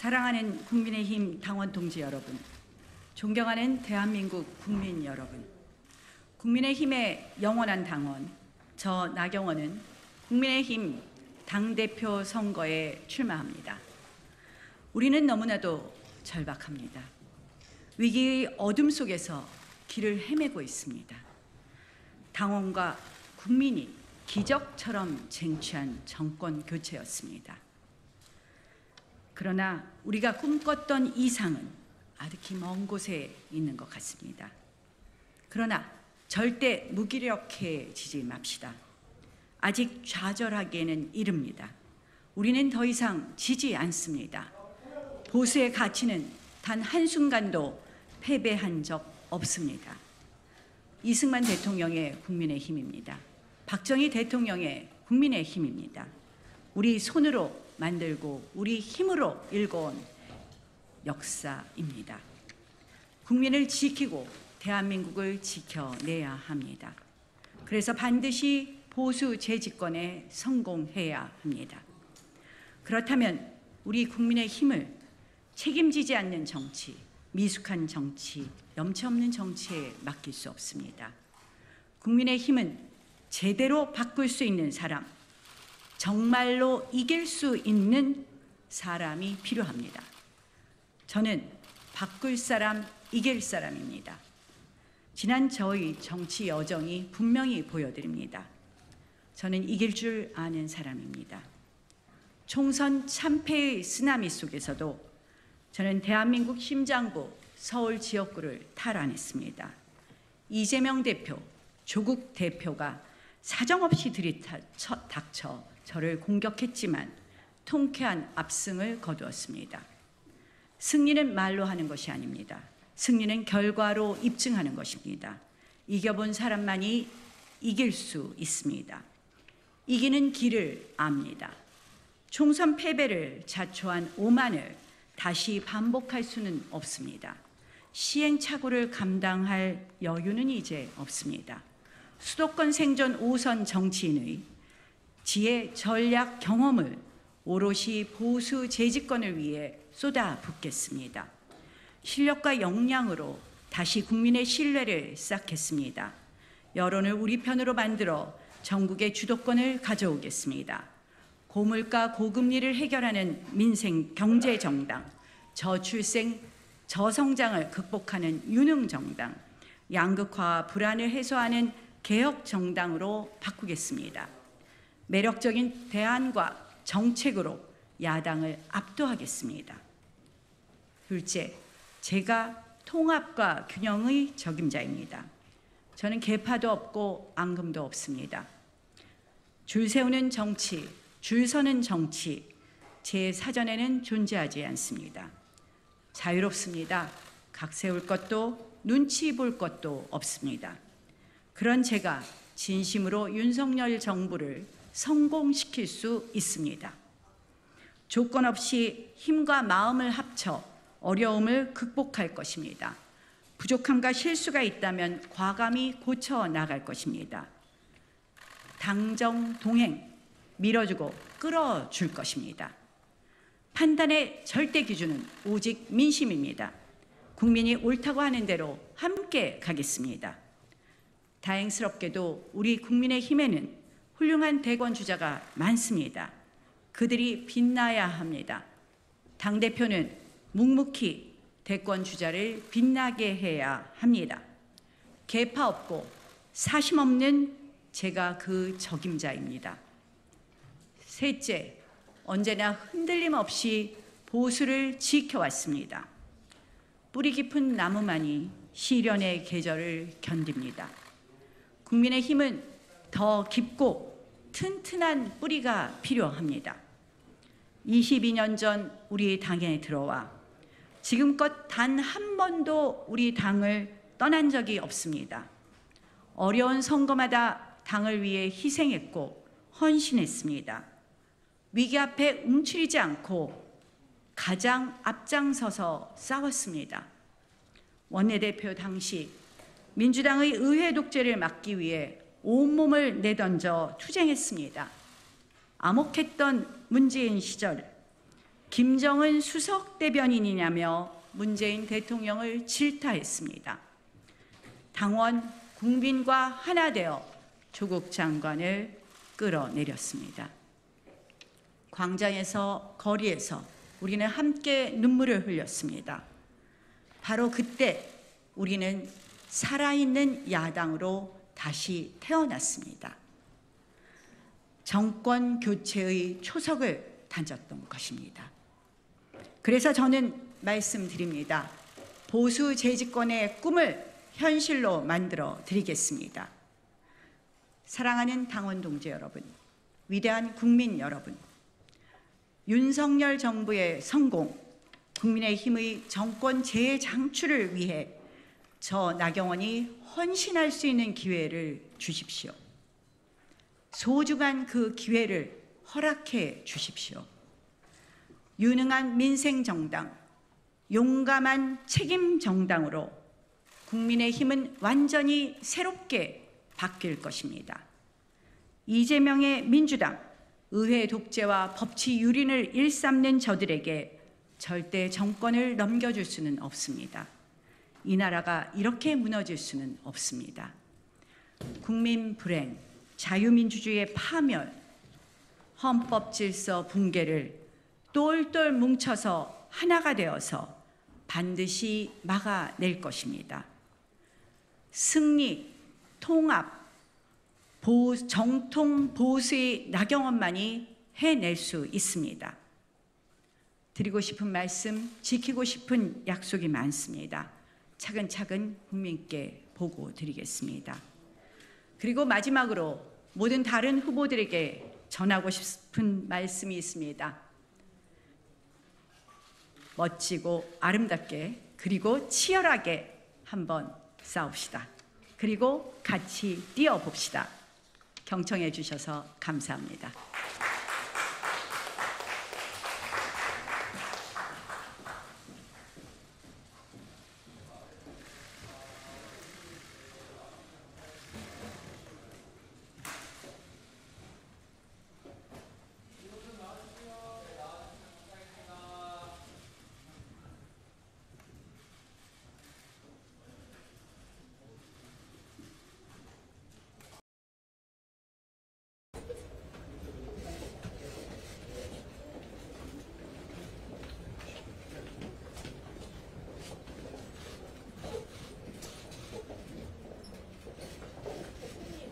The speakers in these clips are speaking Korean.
사랑하는 국민의힘 당원 동지 여러분, 존경하는 대한민국 국민 여러분, 국민의힘의 영원한 당원, 저 나경원은 국민의힘 당대표 선거에 출마합니다. 우리는 너무나도 절박합니다. 위기의 어둠 속에서 길을 헤매고 있습니다. 당원과 국민이 기적처럼 쟁취한 정권 교체였습니다. 그러나 우리가 꿈꿨던 이상은 아득히 먼 곳에 있는 것 같습니다. 그러나 절대 무기력해지지 맙시다. 아직 좌절하기에는 이릅니다. 우리는 더 이상 지지 않습니다. 보수의 가치는 단 한순간도 패배한 적 없습니다. 이승만 대통령의 국민의힘입니다. 박정희 대통령의 국민의힘입니다. 우리 손으로 만들고 우리 힘으로 일궈온 역사입니다. 국민을 지키고 대한민국을 지켜내야 합니다. 그래서 반드시 보수 재집권에 성공해야 합니다. 그렇다면 우리 국민의 힘을 책임지지 않는 정치, 미숙한 정치, 염치 없는 정치에 맡길 수 없습니다. 국민의 힘은 제대로 바꿀 수 있는 사람, 정말로 이길 수 있는 사람이 필요합니다. 저는 바꿀 사람, 이길 사람입니다. 지난 저희 정치 여정이 분명히 보여드립니다. 저는 이길 줄 아는 사람입니다. 총선 참패의 쓰나미 속에서도 저는 대한민국 심장부 서울 지역구를 탈환했습니다. 이재명 대표, 조국 대표가 사정없이 들이닥쳐 저를 공격했지만 통쾌한 압승을 거두었습니다. 승리는 말로 하는 것이 아닙니다. 승리는 결과로 입증하는 것입니다. 이겨본 사람만이 이길 수 있습니다. 이기는 길을 압니다. 총선 패배를 자초한 오만을 다시 반복할 수는 없습니다. 시행착오를 감당할 여유는 이제 없습니다. 수도권 생존 5선 정치인의 지혜, 전략, 경험을 오롯이 보수 재집권을 위해 쏟아붓겠습니다. 실력과 역량으로 다시 국민의 신뢰를 쌓겠습니다. 여론을 우리 편으로 만들어 전국의 주도권을 가져오겠습니다. 고물가, 고금리를 해결하는 민생 경제 정당, 저출생, 저성장을 극복하는 유능 정당, 양극화와 불안을 해소하는 개혁 정당으로 바꾸겠습니다. 매력적인 대안과 정책으로 야당을 압도하겠습니다. 둘째, 제가 통합과 균형의 적임자입니다. 저는 계파도 없고 앙금도 없습니다. 줄 세우는 정치, 줄 서는 정치, 제 사전에는 존재하지 않습니다. 자유롭습니다. 각 세울 것도 눈치 볼 것도 없습니다. 그런 제가 진심으로 윤석열 정부를 성공시킬 수 있습니다. 조건 없이 힘과 마음을 합쳐 어려움을 극복할 것입니다. 부족함과 실수가 있다면 과감히 고쳐 나갈 것입니다. 당정 동행, 밀어주고 끌어줄 것입니다. 판단의 절대 기준은 오직 민심입니다. 국민이 옳다고 하는 대로 함께 가겠습니다. 다행스럽게도 우리 국민의힘에는 훌륭한 대권 주자가 많습니다. 그들이 빛나야 합니다. 당대표는 묵묵히 대권 주자를 빛나게 해야 합니다. 계파 없고 사심 없는 제가 그 적임자입니다. 셋째, 언제나 흔들림 없이 보수를 지켜왔습니다. 뿌리 깊은 나무만이 시련의 계절을 견딥니다. 국민의힘은 더 깊고 튼튼한 뿌리가 필요합니다. 22년 전 우리 당에 들어와 지금껏 단 한 번도 우리 당을 떠난 적이 없습니다. 어려운 선거마다 당을 위해 희생했고 헌신했습니다. 위기 앞에 움츠리지 않고 가장 앞장서서 싸웠습니다. 원내대표 당시 민주당의 의회 독재를 막기 위해 온몸을 내던져 투쟁했습니다. 암흑했던 문재인 시절 김정은 수석 대변인이냐며 문재인 대통령을 질타했습니다. 당원 국민과 하나 되어 조국 장관을 끌어내렸습니다. 광장에서 거리에서 우리는 함께 눈물을 흘렸습니다. 바로 그때 우리는 살아있는 야당으로 다시 태어났습니다. 정권 교체의 초석을 던졌던 것입니다. 그래서 저는 말씀드립니다. 보수 재집권의 꿈을 현실로 만들어 드리겠습니다. 사랑하는 당원 동지 여러분, 위대한 국민 여러분, 윤석열 정부의 성공, 국민의힘의 정권 재장출을 위해 저 나경원이 헌신할 수 있는 기회를 주십시오. 소중한 그 기회를 허락해 주십시오. 유능한 민생정당, 용감한 책임정당으로 국민의힘은 완전히 새롭게 바뀔 것입니다. 이재명의 민주당, 의회 독재와 법치 유린을 일삼는 저들에게 절대 정권을 넘겨줄 수는 없습니다. 이 나라가 이렇게 무너질 수는 없습니다. 국민 불행, 자유민주주의의 파멸, 헌법 질서 붕괴를 똘똘 뭉쳐서 하나가 되어서 반드시 막아낼 것입니다. 승리, 통합, 정통 보수의 나경원만이 해낼 수 있습니다. 드리고 싶은 말씀, 지키고 싶은 약속이 많습니다. 차근차근 국민께 보고 드리겠습니다. 그리고 마지막으로 모든 다른 후보들에게 전하고 싶은 말씀이 있습니다. 멋지고 아름답게 그리고 치열하게 한번 싸웁시다. 그리고 같이 뛰어봅시다. 경청해 주셔서 감사합니다.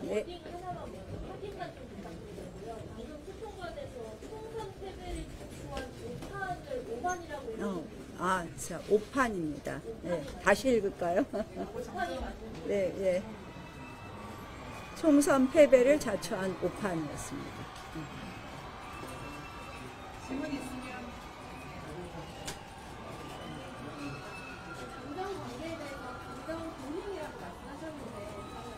워딩 하나만 먼저 확인만 좀 부탁드리고요. 방금 투표관에서 총선 패배를 주한 오판을 오판이라고 읽었는데 자, 5판입니다. 네, 다시 읽을까요? 오판이 맞는 네, 예. 총선 패배를 자초한 5판이었습니다. 질문 있으면 당정 관계에 대해서 당정 동행이라고 말씀하셨는데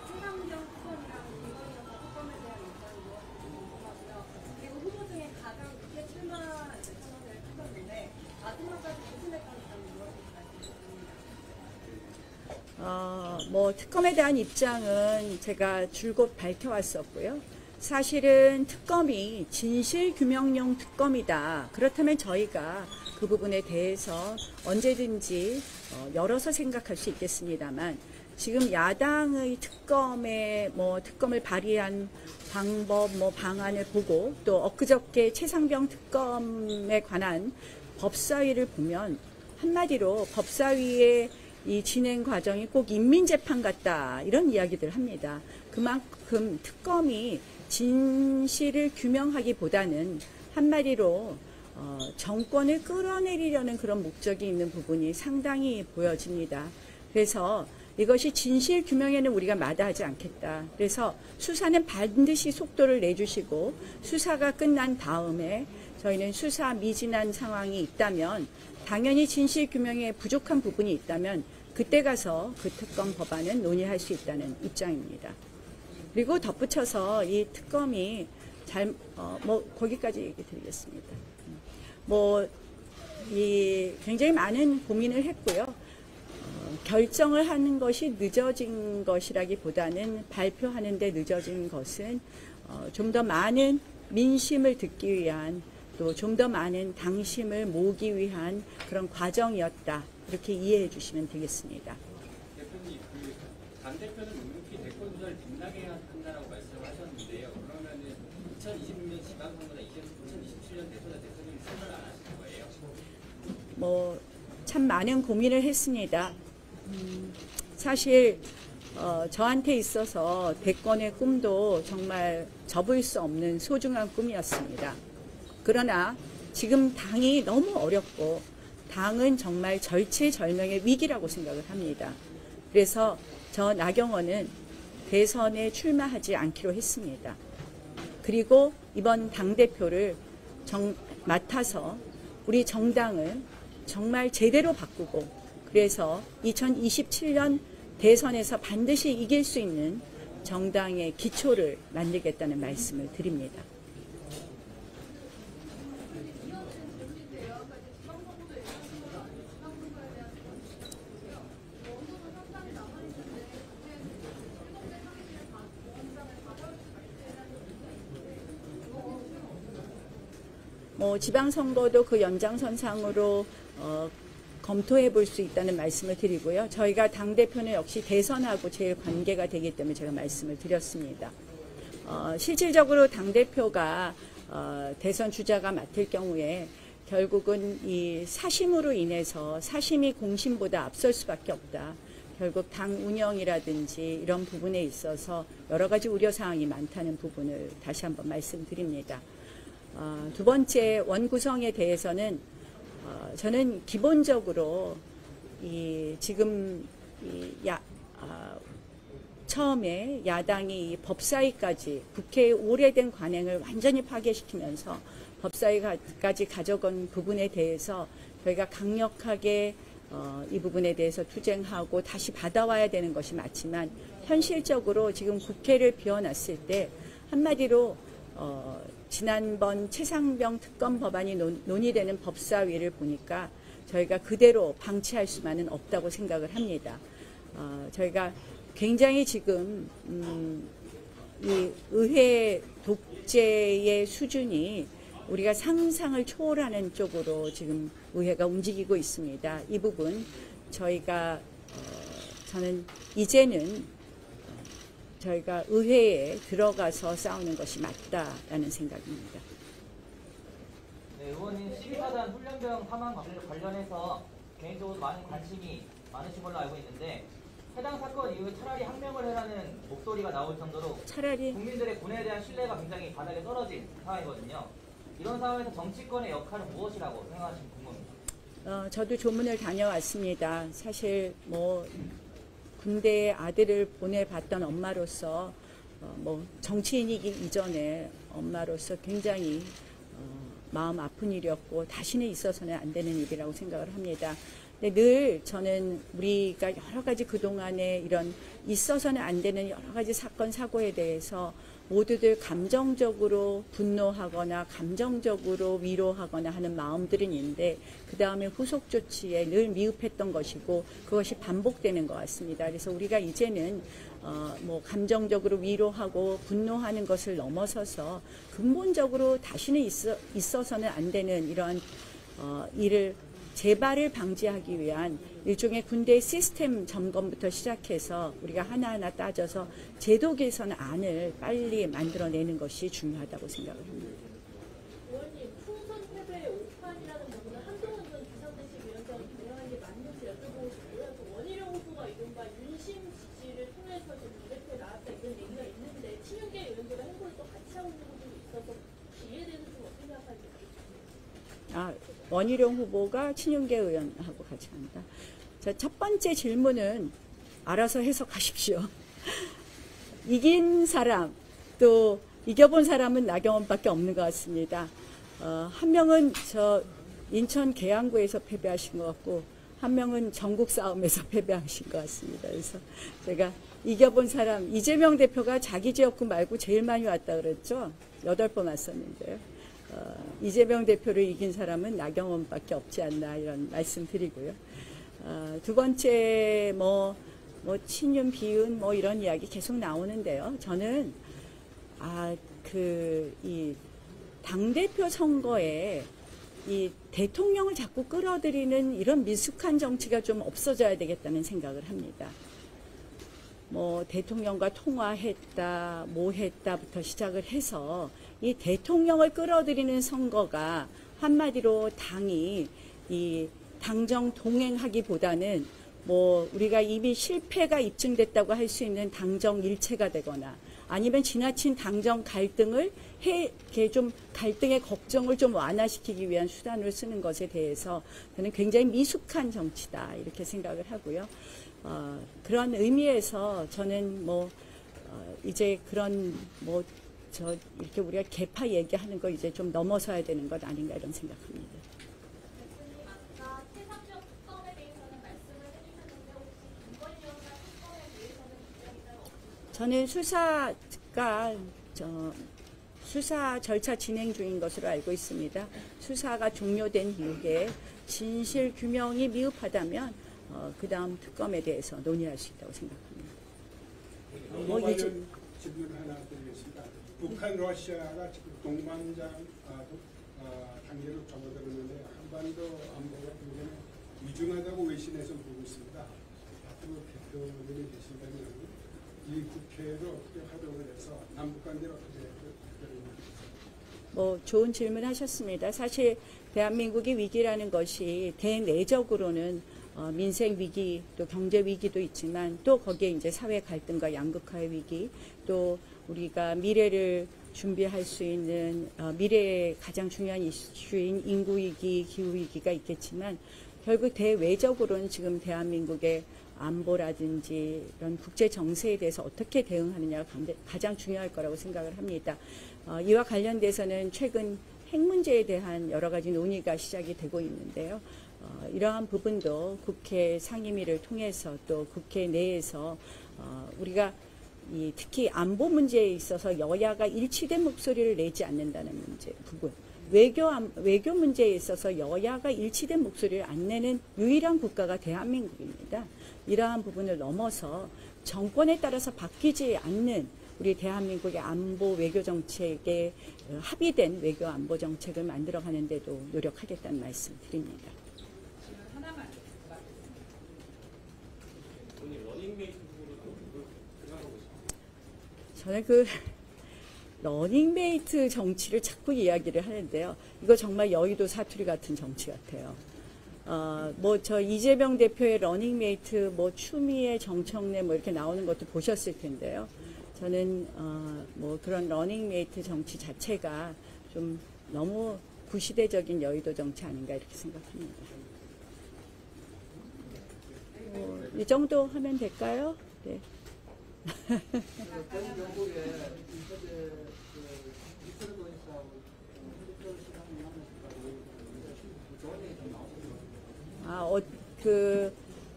친당정 수석이랑 김건희가 특검에 대한 입장이 궁금하고요. 그리고 후보 중에 가장 늦게 출마 선언을 하셨는데 마지막까지 조심했다는 점이 무엇인지 말씀드립니다. 특검에 대한 입장은 제가 줄곧 밝혀왔었고요. 사실은 특검이 진실규명용 특검이다. 그렇다면 저희가 그 부분에 대해서 언제든지 열어서 생각할 수 있겠습니다만 지금 야당의 특검을 발의한 방법, 방안을 보고 또 엊그저께 최상병 특검에 관한 법사위를 보면 한마디로 법사위의 이 진행 과정이 꼭 인민재판 같다 이런 이야기들 합니다. 그만큼 특검이 진실을 규명하기보다는 한마디로 정권을 끌어내리려는 그런 목적이 있는 부분이 상당히 보여집니다. 그래서 이것이 진실 규명에는 우리가 마다하지 않겠다. 그래서 수사는 반드시 속도를 내주시고 수사가 끝난 다음에 저희는 수사 미진한 상황이 있다면 당연히 진실 규명에 부족한 부분이 있다면 그때 가서 그 특검 법안은 논의할 수 있다는 입장입니다. 그리고 덧붙여서 이 특검이 거기까지 얘기 드리겠습니다. 굉장히 많은 고민을 했고요. 결정을 하는 것이 늦어진 것이라기보다는 발표하는 데 늦어진 것은 좀 더 많은 민심을 듣기 위한 또 좀 더 많은 당심을 모으기 위한 그런 과정이었다. 이렇게 이해해 주시면 되겠습니다. 대표님, 당대표는 묵묵히 대권 주자를 빛나게 한다라고 말씀하셨는데요. 그러면은 2026년 지방선거나 2027년 대선에 대통령이 출마를 안 하실 거예요? 뭐 참 많은 고민을 했습니다. 사실 저한테 있어서 대권의 꿈도 정말 접을 수 없는 소중한 꿈이었습니다. 그러나 지금 당이 너무 어렵고 당은 정말 절체절명의 위기라고 생각을 합니다. 그래서 저 나경원은 대선에 출마하지 않기로 했습니다. 그리고 이번 당대표를 맡아서 우리 정당을 정말 제대로 바꾸고 그래서 2027년 대선에서 반드시 이길 수 있는 정당의 기초를 만들겠다는 말씀을 드립니다. 지방선거도 그 연장선상으로 검토해 볼 수 있다는 말씀을 드리고요. 저희가 당대표는 역시 대선하고 제일 관계가 되기 때문에 제가 말씀을 드렸습니다. 실질적으로 당대표가 대선 주자가 맡을 경우에 결국은 이 사심으로 인해서 사심이 공심보다 앞설 수밖에 없다. 결국 당 운영이라든지 이런 부분에 있어서 여러 가지 우려사항이 많다는 부분을 다시 한번 말씀드립니다. 두 번째 원구성에 대해서는 저는 기본적으로 처음에 야당이 법사위까지 국회의 오래된 관행을 완전히 파괴시키면서 법사위까지 가져간 부분에 대해서 저희가 강력하게 이 부분에 대해서 투쟁하고 다시 받아와야 되는 것이 맞지만 현실적으로 지금 국회를 비워놨을 때 한마디로 지난번 최상병 특검 법안이 논의되는 법사위를 보니까 저희가 그대로 방치할 수만은 없다고 생각을 합니다. 저희가 굉장히 지금 이 의회 독재의 수준이 우리가 상상을 초월하는 쪽으로 지금 의회가 움직이고 있습니다. 이 부분 저희가 저는 이제는 저희가 의회에 들어가서 싸우는 것이 맞다라는 생각입니다. 네, 의원님 12사단 훈련병 사망 관련해서 개인적으로 많은 관심이 많으신 걸로 알고 있는데 해당 사건 이후에 차라리 항명을 해라는 목소리가 나올 정도로 차라리 국민들의 군에 대한 신뢰가 굉장히 바닥에 떨어진 상황이거든요. 이런 상황에서 정치권의 역할은 무엇이라고 생각하시면 궁금합니다. 저도 조문을 다녀왔습니다. 사실 군대에 아들을 보내봤던 엄마로서 정치인이기 이전에 엄마로서 굉장히 마음 아픈 일이었고 다시는 있어서는 안 되는 일이라고 생각을 합니다. 근데 늘 저는 우리가 여러 가지 그동안에 이런 있어서는 안 되는 여러 가지 사건 사고에 대해서 모두들 감정적으로 분노하거나 감정적으로 위로하거나 하는 마음들은 있는데 그 다음에 후속 조치에 늘 미흡했던 것이고 그것이 반복되는 것 같습니다. 그래서 우리가 이제는 감정적으로 위로하고 분노하는 것을 넘어서서 근본적으로 다시는 있어서는 안 되는 이러한 일을 재발을 방지하기 위한 일종의 군대 시스템 점검부터 시작해서 우리가 하나하나 따져서 제도 개선 안을 빨리 만들어내는 것이 중요하다고 생각을 합니다. 의원님, 총선 패배의 오판이라는 부분은 한동훈 전 비상대책위원장이 경영한 게 맞는지 여쭤보고 싶고요. 또 원희룡 후보가 이른바 윤심 지지를 통해서 지금 대표에 나왔다 이런 얘기가 있는데 친윤계 의원들과 행보를 또 같이 하고 있는 부분이 있어서 이에 대해서 좀 어떻게 생각하는지 알겠습니다. 원희룡 후보가 친윤계 의원하고 같이 한다. 자, 첫 번째 질문은 알아서 해석하십시오. 이긴 사람 또 이겨본 사람은 나경원밖에 없는 것 같습니다. 한 명은 인천 계양구에서 패배하신 것 같고 한 명은 전국 싸움에서 패배하신 것 같습니다. 그래서 제가 이겨본 사람 이재명 대표가 자기 지역구 말고 제일 많이 왔다 그랬죠. 8번 왔었는데요. 이재명 대표를 이긴 사람은 나경원밖에 없지 않나 이런 말씀 드리고요. 두 번째 친윤 비윤 이런 이야기 계속 나오는데요. 저는 이 당대표 선거에 이 대통령을 자꾸 끌어들이는 이런 미숙한 정치가 좀 없어져야 되겠다는 생각을 합니다. 뭐 대통령과 통화했다, 뭐 했다부터 시작을 해서 이 대통령을 끌어들이는 선거가 한마디로 당이 이 당정 동행하기보다는 뭐 우리가 이미 실패가 입증됐다고 할 수 있는 당정 일체가 되거나 아니면 지나친 당정 갈등을 이렇게 좀 갈등의 걱정을 좀 완화시키기 위한 수단으로 쓰는 것에 대해서 저는 굉장히 미숙한 정치다 이렇게 생각을 하고요. 그런 의미에서 저는 뭐 이제 그런 뭐 이렇게 우리가 개파 얘기하는 거 이제 좀 넘어서야 되는 것 아닌가 이런 생각합니다. 대표님 아까 최상병 특검에 대해서는 말씀을 해주셨는데 혹시 김건희 여사 특검에 대해서는 입장이 따로 없으신가요? 저는 수사 절차 진행 중인 것으로 알고 있습니다. 수사가 종료된 이후에 진실 규명이 미흡하다면 그 다음 특검에 대해서 논의할 수 있다고 생각합니다. 관련 질문 하나 드리겠습니다. 북한 러시아가 지금 동반장 단계로 접어들었는데 한반도 안보가 굉장히 위중하다고 외신에서 보고 있습니다. 앞으로 대표님이 계신다면 이 국회를 어떻게 활용을 해서 남북 관계를 어떻게 뭐 좋은 질문 하셨습니다. 사실 대한민국의 위기라는 것이 대내적으로는 민생 위기 또 경제 위기도 있지만 또 거기에 이제 사회 갈등과 양극화의 위기 또 우리가 미래를 준비할 수 있는 미래의 가장 중요한 이슈인 인구 위기, 기후 위기가 있겠지만 결국 대외적으로는 지금 대한민국의 안보라든지 이런 국제 정세에 대해서 어떻게 대응하느냐가 가장 중요할 거라고 생각을 합니다. 이와 관련돼서는 최근 핵 문제에 대한 여러 가지 논의가 시작이 되고 있는데요. 이러한 부분도 국회 상임위를 통해서 또 국회 내에서 우리가 특히 안보 문제에 있어서 여야가 일치된 목소리를 내지 않는다는 부분, 외교 문제에 있어서 여야가 일치된 목소리를 안 내는 유일한 국가가 대한민국입니다. 이러한 부분을 넘어서 정권에 따라서 바뀌지 않는 우리 대한민국의 안보 외교 정책에 합의된 외교 안보 정책을 만들어가는 데도 노력하겠다는 말씀 드립니다. 저는 러닝메이트 정치를 자꾸 이야기를 하는데요. 이거 정말 여의도 사투리 같은 정치 같아요. 뭐 저 이재명 대표의 러닝메이트, 뭐 추미애, 정청래 뭐 이렇게 나오는 것도 보셨을 텐데요. 저는 뭐 그런 러닝메이트 정치 자체가 좀 너무 구시대적인 여의도 정치 아닌가 이렇게 생각합니다. 이 정도 하면 될까요? 네.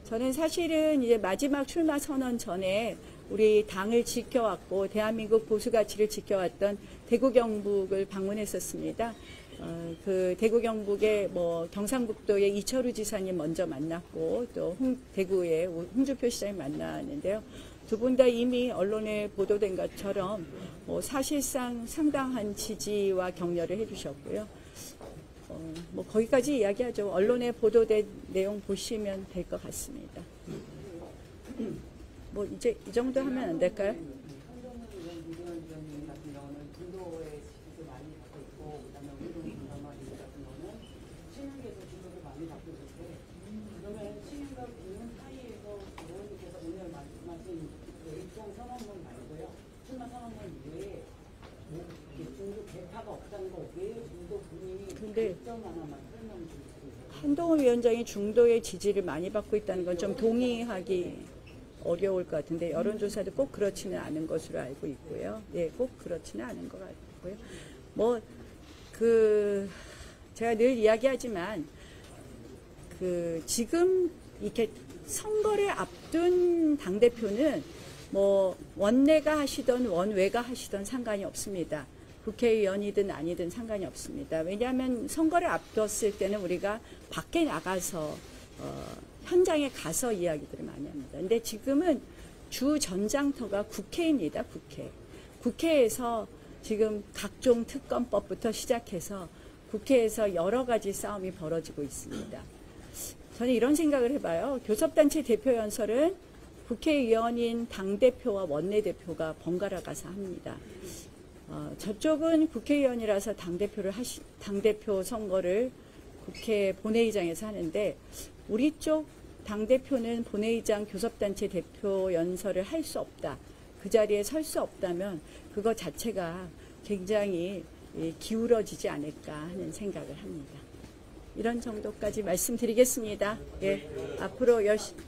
저는 사실은 이제 마지막 출마 선언 전에 우리 당을 지켜왔고 대한민국 보수 가치를 지켜왔던 대구 경북을 방문했었습니다. 그 대구 경북의 뭐 경상북도의 이철우 지사님 먼저 만났고 또 대구의 홍준표 시장님 만났는데요. 두 분 다 이미 언론에 보도된 것처럼 뭐 사실상 상당한 지지와 격려를 해주셨고요. 뭐 거기까지 이야기하죠. 언론에 보도된 내용 보시면 될 것 같습니다. 뭐 이제 이 정도 하면 안 될까요? 근데 한동훈 위원장이 중도의 지지를 많이 받고 있다는 건 좀 동의하기 어려울 것 같은데 여론조사도 꼭 그렇지는 않은 것으로 알고 있고요. 네, 꼭 그렇지는 않은 것 같고요. 뭐 제가 늘 이야기하지만 지금 이렇게 선거를 앞둔 당 대표는 뭐 원내가 하시던 원외가 하시던 상관이 없습니다. 국회의원이든 아니든 상관이 없습니다. 왜냐하면 선거를 앞뒀을 때는 우리가 밖에 나가서 현장에 가서 이야기들을 많이 합니다. 근데 지금은 주 전장터가 국회입니다. 국회에서 지금 각종 특검법부터 시작해서 국회에서 여러 가지 싸움이 벌어지고 있습니다. 저는 이런 생각을 해봐요. 교섭단체 대표 연설은 국회의원인 당대표와 원내대표가 번갈아 가서 합니다. 저쪽은 국회의원이라서 당대표 선거를 국회 본회의장에서 하는데 우리 쪽 당대표는 본회의장 교섭단체 대표 연설을 할 수 없다. 그 자리에 설 수 없다면 그거 자체가 굉장히 기울어지지 않을까 하는 생각을 합니다. 이런 정도까지 말씀드리겠습니다. 예, 앞으로 열심히.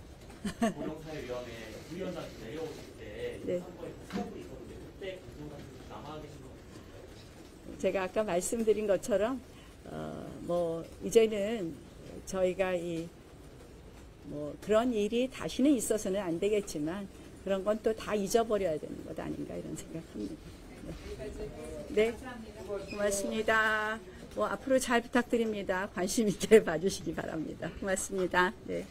고용사회위원회 부위원장 내려오실 때 네. 선거에 사업이 있었는데 그때 그동안 남아 계신 거 제가 아까 말씀드린 것처럼 이제는 저희가 그런 일이 다시는 있어서는 안 되겠지만 그런 건 또 다 잊어버려야 되는 것 아닌가 이런 생각합니다. 네, 고맙습니다. 앞으로 잘 부탁드립니다. 관심 있게 봐주시기 바랍니다. 고맙습니다. 네.